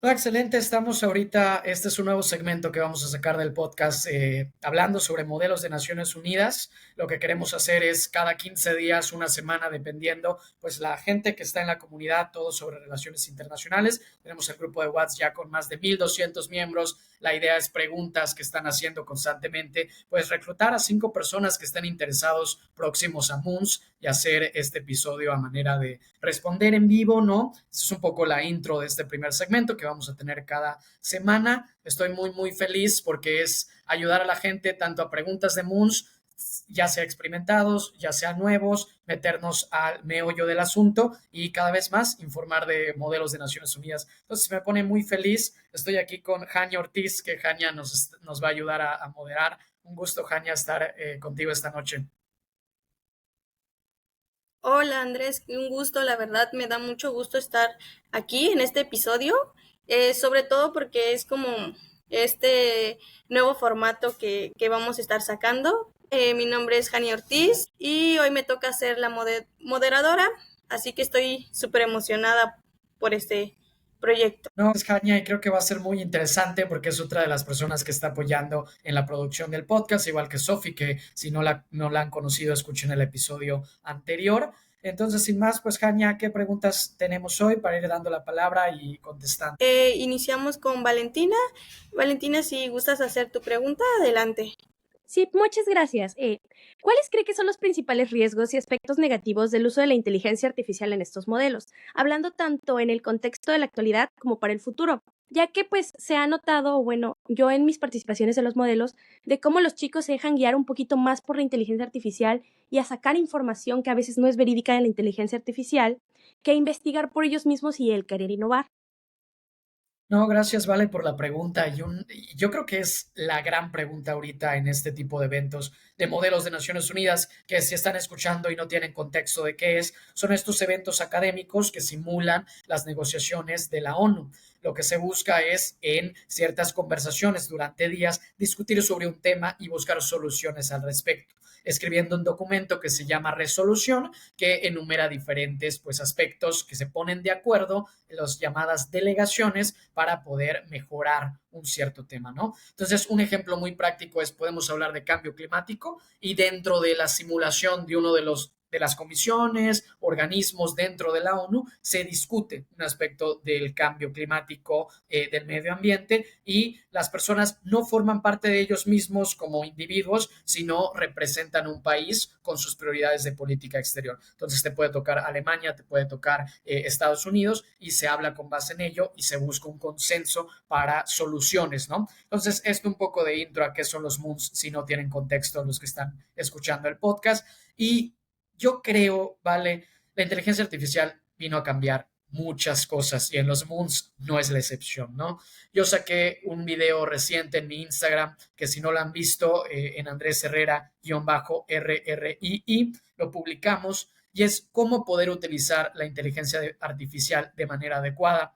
Excelente, estamos ahorita, este es un nuevo segmento que vamos a sacar del podcast hablando sobre modelos de Naciones Unidas. Lo que queremos hacer es cada 15 días, una semana, dependiendo, pues la gente que está en la comunidad, todo sobre relaciones internacionales. Tenemos el grupo de WhatsApp ya con más de 1,200 miembros. La idea es preguntas que están haciendo constantemente, pues reclutar a 5 personas que estén interesados próximos a Moons y hacer este episodio a manera de responder en vivo, ¿no? Es un poco la intro de este primer segmento que vamos a tener cada semana. Estoy muy feliz porque es ayudar a la gente tanto a preguntas de Moons, ya sea experimentados, ya sea nuevos, meternos al meollo del asunto y cada vez más informar de modelos de Naciones Unidas. Entonces me pone muy feliz. Estoy aquí con Jania Ortiz, que Jania nos va a ayudar a moderar. Un gusto, Jania, estar contigo esta noche. Hola Andrés, un gusto, la verdad me da mucho gusto estar aquí en este episodio, sobre todo porque es como este nuevo formato que vamos a estar sacando. Mi nombre es Jani Ortiz y hoy me toca ser la moderadora, así que estoy súper emocionada por este proyecto. No, es Jania y creo que va a ser muy interesante porque es otra de las personas que está apoyando en la producción del podcast, igual que Sofi, que si no la han conocido, escuchen el episodio anterior. Entonces, sin más, pues Jania, ¿qué preguntas tenemos hoy para ir dando la palabra y contestando? Iniciamos con Valentina. Valentina, si gustas hacer tu pregunta, adelante. Sí, muchas gracias. ¿Cuáles cree que son los principales riesgos y aspectos negativos del uso de la inteligencia artificial en estos modelos? Hablando tanto en el contexto de la actualidad como para el futuro, ya que pues se ha notado, bueno, yo en mis participaciones en los modelos, de cómo los chicos se dejan guiar un poquito más por la inteligencia artificial y a sacar información que a veces no es verídica en la inteligencia artificial, que investigar por ellos mismos y el querer innovar. No, gracias, Vale, por la pregunta. Y yo creo que es la gran pregunta ahorita en este tipo de eventos de modelos de Naciones Unidas, que si están escuchando y no tienen contexto de qué es, son estos eventos académicos que simulan las negociaciones de la ONU. Lo que se busca es, en ciertas conversaciones durante días, discutir sobre un tema y buscar soluciones al respecto, escribiendo un documento que se llama resolución, que enumera diferentes pues, aspectos que se ponen de acuerdo en las llamadas delegaciones para poder mejorar un cierto tema, ¿no? Entonces, un ejemplo muy práctico es, podemos hablar de cambio climático y dentro de la simulación de uno de las comisiones, organismos dentro de la ONU, se discute un aspecto del cambio climático, del medio ambiente, y las personas no forman parte de ellos mismos como individuos, sino representan un país con sus prioridades de política exterior. Entonces te puede tocar Alemania, te puede tocar Estados Unidos, y se habla con base en ello y se busca un consenso para soluciones, ¿no? Entonces, esto un poco de intro a qué son los moons, si no tienen contexto los que están escuchando el podcast. Y yo creo, vale, la inteligencia artificial vino a cambiar muchas cosas y en los moons no es la excepción, ¿no? Yo saqué un video reciente en mi Instagram que si no lo han visto, en Andrés Herrera-RRII, lo publicamos, y es cómo poder utilizar la inteligencia artificial de manera adecuada.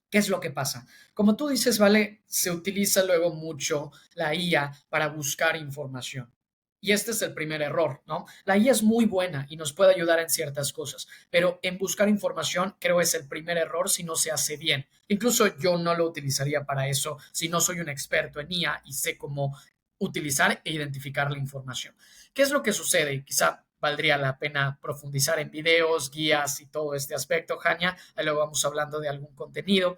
¿Qué es lo que pasa? Como tú dices, vale, se utiliza luego mucho la IA para buscar información. Y este es el primer error, ¿no? La IA es muy buena y nos puede ayudar en ciertas cosas, pero en buscar información creo es el primer error si no se hace bien. Incluso yo no lo utilizaría para eso si no soy un experto en IA y sé cómo utilizar e identificar la información. ¿Qué es lo que sucede? Quizá valdría la pena profundizar en videos, guías y todo este aspecto, Jania. Ahí luego vamos hablando de algún contenido.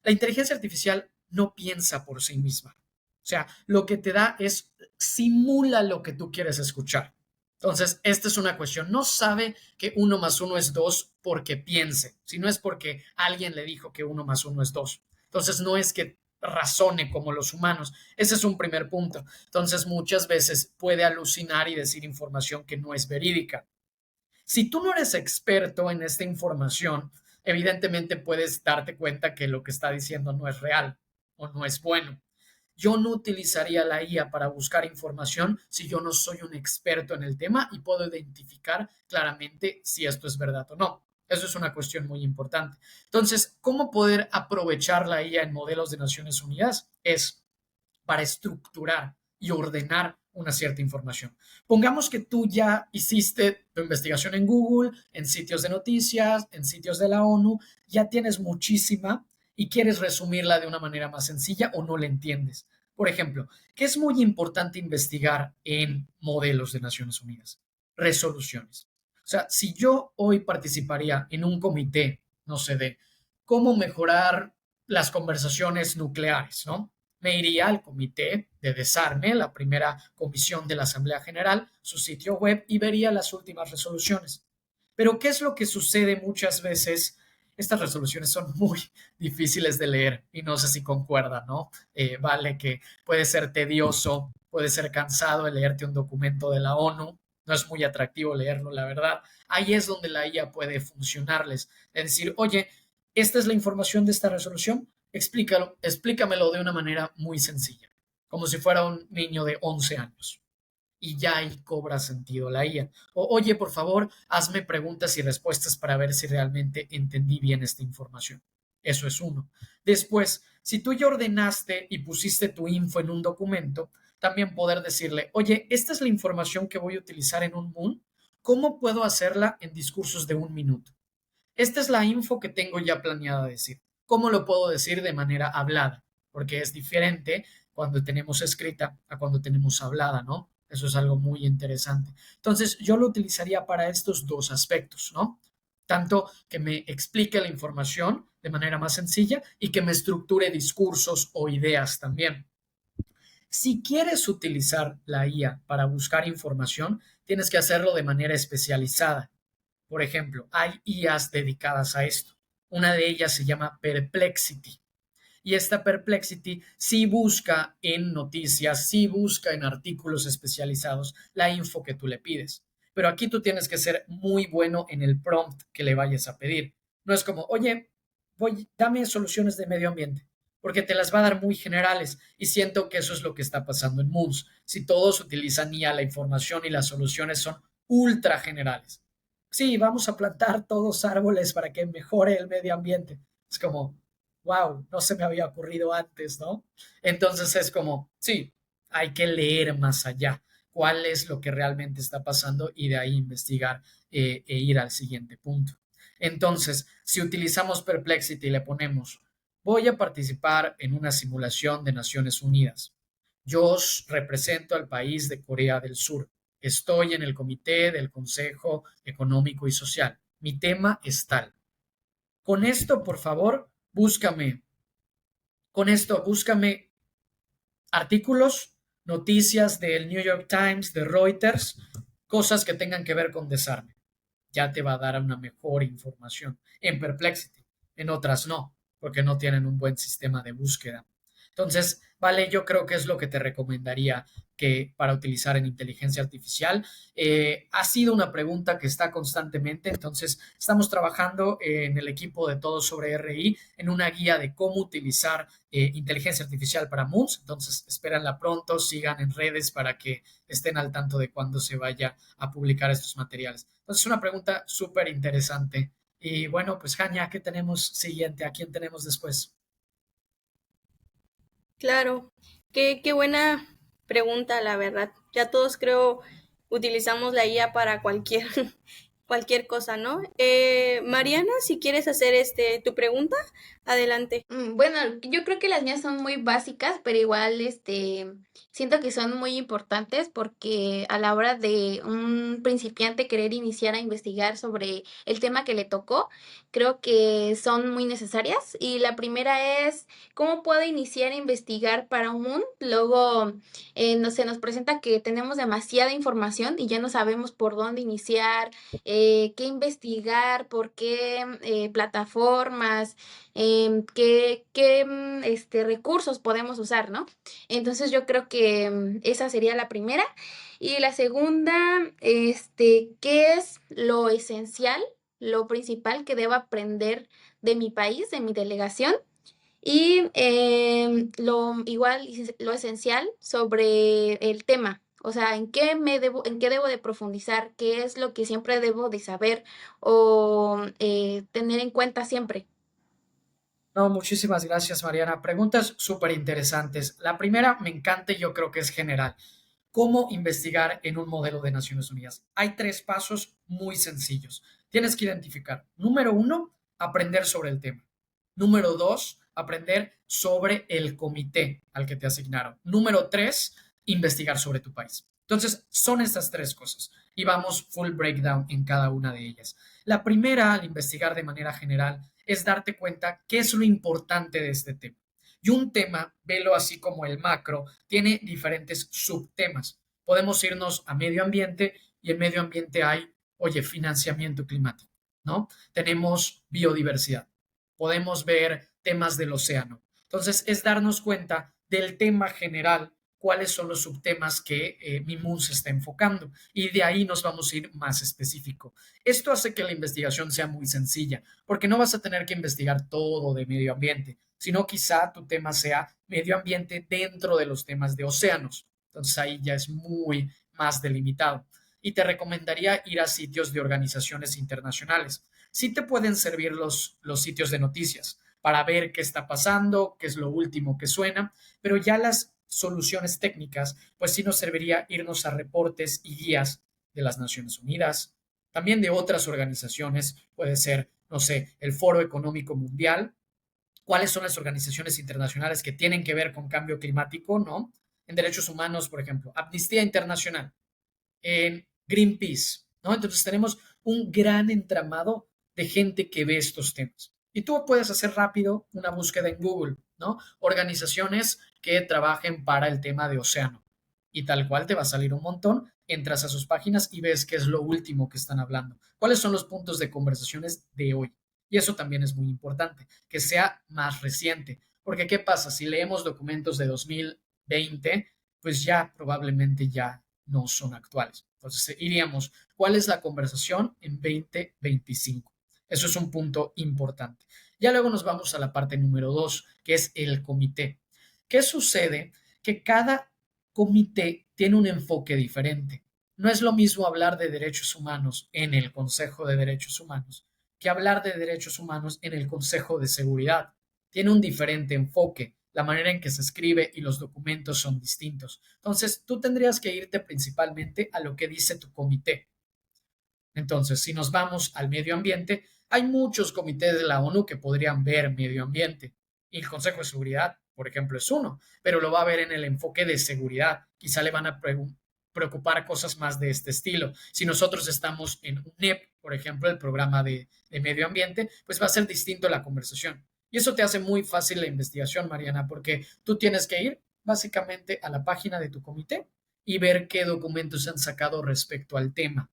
La inteligencia artificial no piensa por sí misma. O sea, lo que te da es simula lo que tú quieres escuchar. Entonces, esta es una cuestión. No sabe que uno más uno es dos porque piense, sino es porque alguien le dijo que uno más uno es dos. Entonces, no es que razone como los humanos. Ese es un primer punto. Entonces, muchas veces puede alucinar y decir información que no es verídica. Si tú no eres experto en esta información, evidentemente puedes darte cuenta que lo que está diciendo no es real o no es bueno. Yo no utilizaría la IA para buscar información si yo no soy un experto en el tema y puedo identificar claramente si esto es verdad o no. Eso es una cuestión muy importante. Entonces, ¿cómo poder aprovechar la IA en modelos de Naciones Unidas? Es para estructurar y ordenar una cierta información. Pongamos que tú ya hiciste tu investigación en Google, en sitios de noticias, en sitios de la ONU, ya tienes muchísima y quieres resumirla de una manera más sencilla o no la entiendes. Por ejemplo, ¿qué es muy importante investigar en modelos de Naciones Unidas? Resoluciones. O sea, si yo hoy participaría en un comité, no sé, de cómo mejorar las conversaciones nucleares, ¿no? Me iría al comité de desarme, la primera comisión de la Asamblea General, su sitio web, y vería las últimas resoluciones. Pero ¿qué es lo que sucede muchas veces? Estas resoluciones son muy difíciles de leer y no sé si concuerdan, ¿no? Vale, que puede ser tedioso, puede ser cansado de leerte un documento de la ONU, no es muy atractivo leerlo, la verdad. Ahí es donde la IA puede funcionarles. Es decir, oye, esta es la información de esta resolución, explícamelo de una manera muy sencilla, como si fuera un niño de 11 años. Y ya ahí cobra sentido la IA. O, oye, por favor, hazme preguntas y respuestas para ver si realmente entendí bien esta información. Eso es uno. Después, si tú ya ordenaste y pusiste tu info en un documento, también poder decirle, oye, esta es la información que voy a utilizar en un Moon. ¿Cómo puedo hacerla en discursos de 1 minuto? Esta es la info que tengo ya planeada decir. ¿Cómo lo puedo decir de manera hablada? Porque es diferente cuando tenemos escrita a cuando tenemos hablada, ¿no? Eso es algo muy interesante. Entonces, yo lo utilizaría para estos dos aspectos, ¿no? Tanto que me explique la información de manera más sencilla y que me estructure discursos o ideas también. Si quieres utilizar la IA para buscar información, tienes que hacerlo de manera especializada. Por ejemplo, hay IAs dedicadas a esto. Una de ellas se llama Perplexity. Y esta Perplexity sí busca en noticias, sí busca en artículos especializados la info que tú le pides. Pero aquí tú tienes que ser muy bueno en el prompt que le vayas a pedir. No es como, oye, dame soluciones de medio ambiente, porque te las va a dar muy generales. Y siento que eso es lo que está pasando en Moons. Si todos utilizan IA, la información y las soluciones son ultra generales. Sí, vamos a plantar todos árboles para que mejore el medio ambiente. Es como, wow, no se me había ocurrido antes, ¿no? Entonces es como, sí, hay que leer más allá cuál es lo que realmente está pasando y de ahí investigar e ir al siguiente punto. Entonces, si utilizamos Perplexity y le ponemos, voy a participar en una simulación de Naciones Unidas. Yo represento al país de Corea del Sur. Estoy en el comité del Consejo Económico y Social. Mi tema es tal. Con esto, por favor, búscame. Con esto, búscame artículos, noticias del New York Times, de Reuters, cosas que tengan que ver con desarme. Ya te va a dar una mejor información. En Perplexity, en otras no, porque no tienen un buen sistema de búsqueda. Entonces, vale, yo creo que es lo que te recomendaría que para utilizar en inteligencia artificial. Ha sido una pregunta que está constantemente, entonces estamos trabajando en el equipo de Todo sobre RI en una guía de cómo utilizar inteligencia artificial para Moons. Entonces, espérenla pronto, sigan en redes para que estén al tanto de cuándo se vaya a publicar estos materiales. Entonces, es una pregunta súper interesante. Y bueno, pues Jania, ¿qué tenemos siguiente? ¿A quién tenemos después? Claro, qué buena pregunta, la verdad. Ya todos creo utilizamos la IA para cualquier, cualquier cosa, ¿no? Mariana, si quieres hacer tu pregunta, adelante. Bueno, yo creo que las mías son muy básicas, pero igual, siento que son muy importantes porque a la hora de un principiante querer iniciar a investigar sobre el tema que le tocó, creo que son muy necesarias. Y la primera es, ¿cómo puedo iniciar a investigar para un mundo? Luego, no se nos presenta que tenemos demasiada información y ya no sabemos por dónde iniciar, qué investigar, por qué plataformas, recursos podemos usar, ¿no? Entonces yo creo que esa sería la primera. Y la segunda, ¿qué es lo esencial, lo principal que debo aprender de mi país, de mi delegación? Y lo esencial sobre el tema. O sea, en qué debo de profundizar, qué es lo que siempre debo de saber o tener en cuenta siempre. No, muchísimas gracias, Mariana. Preguntas súper interesantes. La primera me encanta y yo creo que es general. ¿Cómo investigar en un modelo de Naciones Unidas? Hay 3 pasos muy sencillos. Tienes que identificar, número 1, aprender sobre el tema. Número 2, aprender sobre el comité al que te asignaron. Número 3, investigar sobre tu país. Entonces, son estas 3 cosas y vamos full breakdown en cada una de ellas. La primera, al investigar de manera general, es darte cuenta qué es lo importante de este tema. Y un tema, velo así como el macro, tiene diferentes subtemas. Podemos irnos a medio ambiente y en medio ambiente hay, oye, financiamiento climático, ¿no? Tenemos biodiversidad. Podemos ver temas del océano. Entonces, es darnos cuenta del tema general, cuáles son los subtemas que mi MUN se está enfocando y de ahí nos vamos a ir más específico. Esto hace que la investigación sea muy sencilla, porque no vas a tener que investigar todo de medio ambiente, sino quizá tu tema sea medio ambiente dentro de los temas de océanos. Entonces ahí ya es muy más delimitado. Y te recomendaría ir a sitios de organizaciones internacionales. Sí te pueden servir los sitios de noticias para ver qué está pasando, qué es lo último que suena, pero ya las soluciones técnicas, pues sí nos serviría irnos a reportes y guías de las Naciones Unidas, también de otras organizaciones, puede ser, no sé, el Foro Económico Mundial, cuáles son las organizaciones internacionales que tienen que ver con cambio climático, ¿no? En derechos humanos, por ejemplo, Amnistía Internacional, en Greenpeace, ¿no? Entonces tenemos un gran entramado de gente que ve estos temas. Y tú puedes hacer rápido una búsqueda en Google, ¿no? Organizaciones que trabajen para el tema de océano. Y tal cual te va a salir un montón, entras a sus páginas y ves qué es lo último que están hablando. ¿Cuáles son los puntos de conversaciones de hoy? Y eso también es muy importante, que sea más reciente. Porque ¿qué pasa? Si leemos documentos de 2020, pues ya probablemente ya no son actuales. Entonces iríamos, ¿cuál es la conversación en 2025? Eso es un punto importante. Ya luego nos vamos a la parte número 2, que es el comité. ¿Qué sucede? Que cada comité tiene un enfoque diferente. No es lo mismo hablar de derechos humanos en el Consejo de Derechos Humanos que hablar de derechos humanos en el Consejo de Seguridad. Tiene un diferente enfoque. La manera en que se escribe y los documentos son distintos. Entonces, tú tendrías que irte principalmente a lo que dice tu comité. Entonces, si nos vamos al medio ambiente, hay muchos comités de la ONU que podrían ver medio ambiente. Y el Consejo de Seguridad, por ejemplo, es uno, pero lo va a ver en el enfoque de seguridad. Quizá le van a preocupar cosas más de este estilo. Si nosotros estamos en UNEP, por ejemplo, el programa de medio ambiente, pues va a ser distinto la conversación. Y eso te hace muy fácil la investigación, Mariana, porque tú tienes que ir básicamente a la página de tu comité y ver qué documentos se han sacado respecto al tema.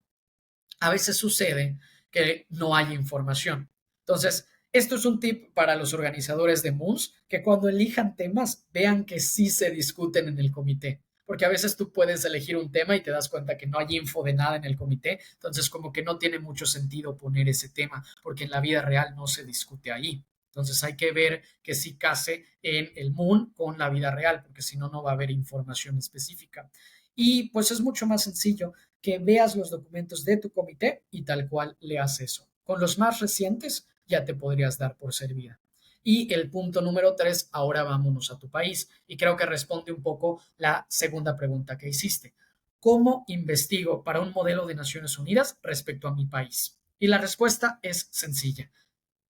A veces sucede que no hay información. Entonces, esto es un tip para los organizadores de MUNS, que cuando elijan temas vean que sí se discuten en el comité, porque a veces tú puedes elegir un tema y te das cuenta que no hay info de nada en el comité, entonces como que no tiene mucho sentido poner ese tema, porque en la vida real no se discute ahí. Entonces hay que ver que sí case en el MUN con la vida real, porque si no, no va a haber información específica. Y pues es mucho más sencillo que veas los documentos de tu comité y tal cual leas eso. Con los más recientes ya te podrías dar por servida. Y el punto número 3, ahora vámonos a tu país. Y creo que responde un poco la segunda pregunta que hiciste. ¿Cómo investigo para un modelo de Naciones Unidas respecto a mi país? Y la respuesta es sencilla.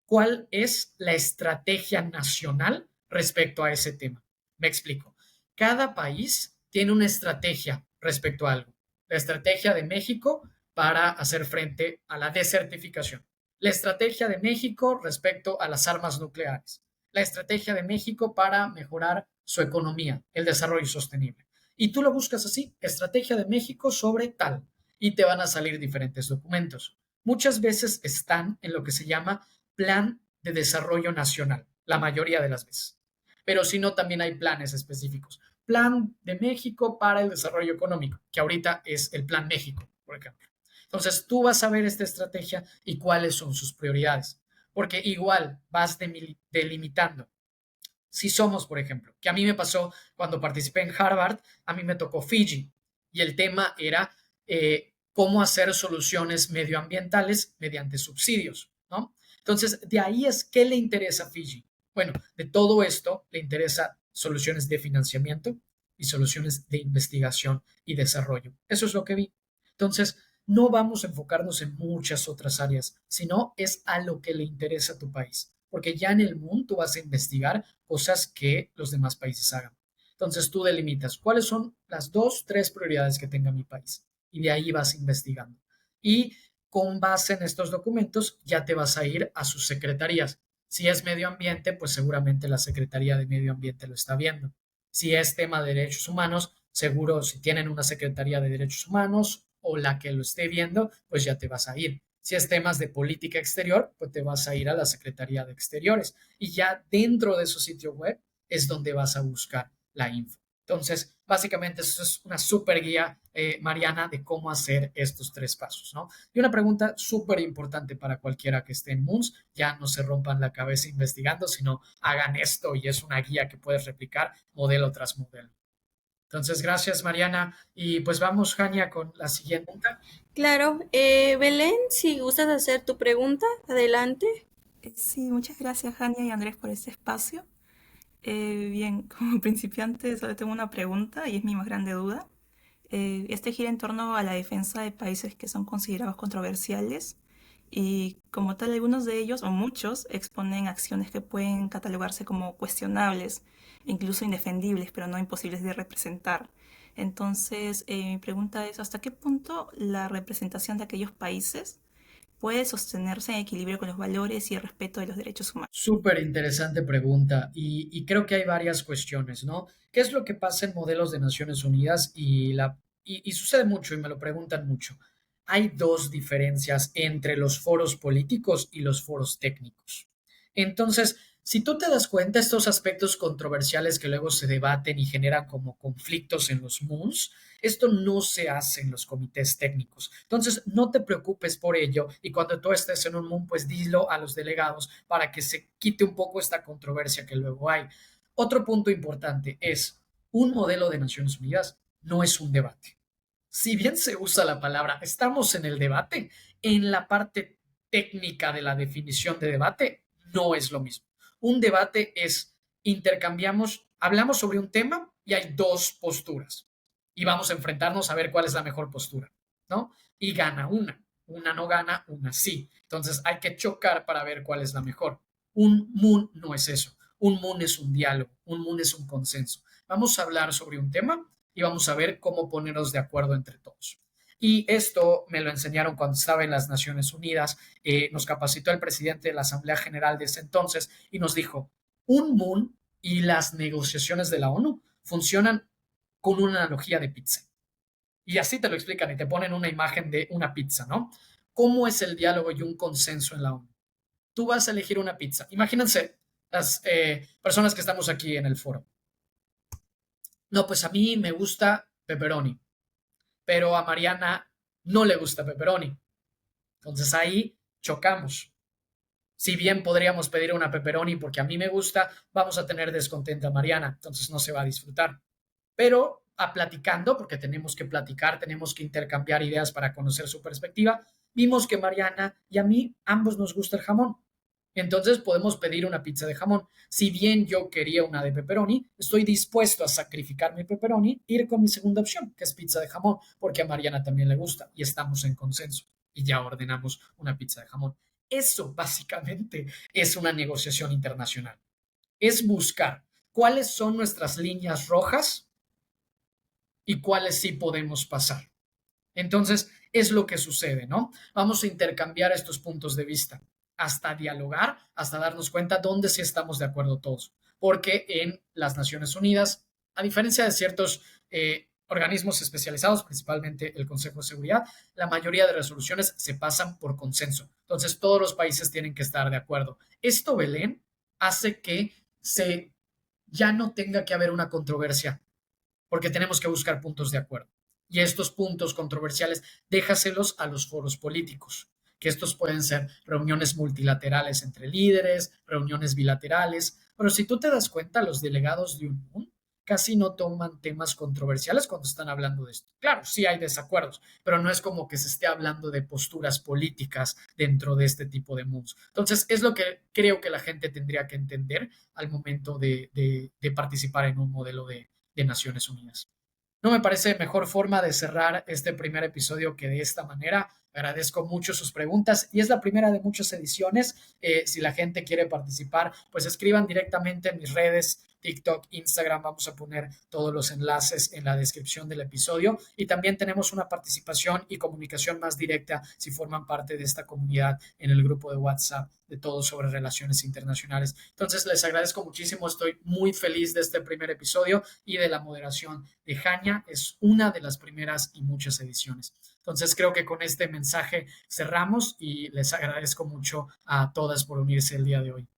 ¿Cuál es la estrategia nacional respecto a ese tema? Me explico. Cada país tiene una estrategia respecto a algo. La estrategia de México para hacer frente a la desertificación. La estrategia de México respecto a las armas nucleares. La estrategia de México para mejorar su economía, el desarrollo sostenible. Y tú lo buscas así, estrategia de México sobre tal, y te van a salir diferentes documentos. Muchas veces están en lo que se llama Plan de Desarrollo Nacional, la mayoría de las veces. Pero si no, también hay planes específicos. Plan de México para el Desarrollo Económico, que ahorita es el Plan México, por ejemplo. Entonces, tú vas a ver esta estrategia y cuáles son sus prioridades, porque igual vas delimitando. Si somos, por ejemplo, que a mí me pasó cuando participé en Harvard, a mí me tocó Fiji y el tema era cómo hacer soluciones medioambientales mediante subsidios, ¿no? Entonces, de ahí es qué le interesa a Fiji. Bueno, de todo esto le interesa soluciones de financiamiento y soluciones de investigación y desarrollo. Eso es lo que vi. Entonces, no vamos a enfocarnos en muchas otras áreas, sino es a lo que le interesa a tu país. porque ya en el mundo tú vas a investigar cosas que los demás países hagan. Entonces tú delimitas cuáles son las 2, 3 prioridades que tenga mi país y de ahí vas investigando. Y con base en estos documentos ya te vas a ir a sus secretarías. Si es medio ambiente, pues seguramente la Secretaría de Medio Ambiente lo está viendo. Si es tema de derechos humanos, seguro si tienen una Secretaría de Derechos Humanos o la que lo esté viendo, pues ya te vas a ir. Si es temas de política exterior, pues te vas a ir a la Secretaría de Exteriores. Y ya dentro de su sitio web es donde vas a buscar la info. Entonces, básicamente, eso es una súper guía, Mariana, de cómo hacer estos 3 pasos, ¿no? Y una pregunta súper importante para cualquiera que esté en Moons, ya no se rompan la cabeza investigando, sino hagan esto y es una guía que puedes replicar modelo tras modelo. Entonces, gracias, Mariana. Y pues vamos, Jania, con la siguiente pregunta. Claro, Belén, si gustas hacer tu pregunta, adelante. Sí, muchas gracias, Jania y Andrés, por este espacio. Bien, como principiante solo tengo una pregunta y es mi más grande duda. Este gira en torno a la defensa de países que son considerados controversiales y como tal algunos de ellos o muchos exponen acciones que pueden catalogarse como cuestionables, incluso indefendibles, pero no imposibles de representar. Entonces, mi pregunta es, ¿hasta qué punto la representación de aquellos países puede sostenerse en equilibrio con los valores y el respeto de los derechos humanos? Súper interesante pregunta y creo que hay varias cuestiones, ¿no? ¿Qué es lo que pasa en modelos de Naciones Unidas? Y sucede mucho y me lo preguntan mucho. Hay 2 diferencias entre los foros políticos y los foros técnicos. Entonces, si tú te das cuenta, estos aspectos controversiales que luego se debaten y generan como conflictos en los MOONs, esto no se hace en los comités técnicos. Entonces, no te preocupes por ello y cuando tú estés en un MOON, pues dilo a los delegados para que se quite un poco esta controversia que luego hay. Otro punto importante es, un modelo de Naciones Unidas no es un debate. Si bien se usa la palabra, estamos en el debate, en la parte técnica de la definición de debate no es lo mismo. Un debate es intercambiamos, hablamos sobre un tema y hay 2 posturas y vamos a enfrentarnos a ver cuál es la mejor postura, ¿no? Y gana una no gana, una sí. Entonces hay que chocar para ver cuál es la mejor. Un MOON no es eso. Un MOON es un diálogo, un MOON es un consenso. Vamos a hablar sobre un tema y vamos a ver cómo ponernos de acuerdo entre todos. Y esto me lo enseñaron cuando estaba en las Naciones Unidas. Nos capacitó el presidente de la Asamblea General de ese entonces y nos dijo, un MOON y las negociaciones de la ONU funcionan con una analogía de pizza. Y así te lo explican y te ponen una imagen de una pizza, ¿no? ¿Cómo es el diálogo y un consenso en la ONU? Tú vas a elegir una pizza. Imagínense las personas que estamos aquí en el foro. No, pues a mí me gusta pepperoni, pero a Mariana no le gusta pepperoni. Entonces ahí chocamos. Si bien podríamos pedir una pepperoni porque a mí me gusta, vamos a tener descontenta a Mariana, entonces no se va a disfrutar. Pero a platicando, porque tenemos que platicar, tenemos que intercambiar ideas para conocer su perspectiva, vimos que Mariana y a mí ambos nos gusta el jamón. Entonces podemos pedir una pizza de jamón. Si bien yo quería una de pepperoni, estoy dispuesto a sacrificar mi pepperoni e ir con mi segunda opción, que es pizza de jamón, porque a Mariana también le gusta y estamos en consenso. Y ya ordenamos una pizza de jamón. Eso básicamente es una negociación internacional. Es buscar cuáles son nuestras líneas rojas y cuáles sí podemos pasar. Entonces, es lo que sucede, ¿no? Vamos a intercambiar estos puntos de vista hasta dialogar, hasta darnos cuenta dónde sí estamos de acuerdo todos. Porque en las Naciones Unidas, a diferencia de ciertos organismos especializados, principalmente el Consejo de Seguridad, la mayoría de resoluciones se pasan por consenso. Entonces, todos los países tienen que estar de acuerdo. Esto, Belén, hace que ya no tenga que haber una controversia, porque tenemos que buscar puntos de acuerdo. Y estos puntos controversiales, déjaselos a los foros políticos, que estos pueden ser reuniones multilaterales entre líderes, reuniones bilaterales, pero si tú te das cuenta, los delegados de un MOON casi no toman temas controversiales cuando están hablando de esto. Claro, sí hay desacuerdos, pero no es como que se esté hablando de posturas políticas dentro de este tipo de MOONs. Entonces, es lo que creo que la gente tendría que entender al momento de participar en un modelo de Naciones Unidas. no me parece mejor forma de cerrar este primer episodio que de esta manera. Agradezco mucho sus preguntas y es la primera de muchas ediciones. Si la gente quiere participar, pues escriban directamente en mis redes, TikTok, Instagram. Vamos a poner todos los enlaces en la descripción del episodio y también tenemos una participación y comunicación más directa si forman parte de esta comunidad en el grupo de WhatsApp de Todos sobre Relaciones Internacionales. Entonces les agradezco muchísimo, estoy muy feliz de este primer episodio y de la moderación de Hania. Es una de las primeras y muchas ediciones. Entonces creo que con este mensaje cerramos y les agradezco mucho a todas por unirse el día de hoy.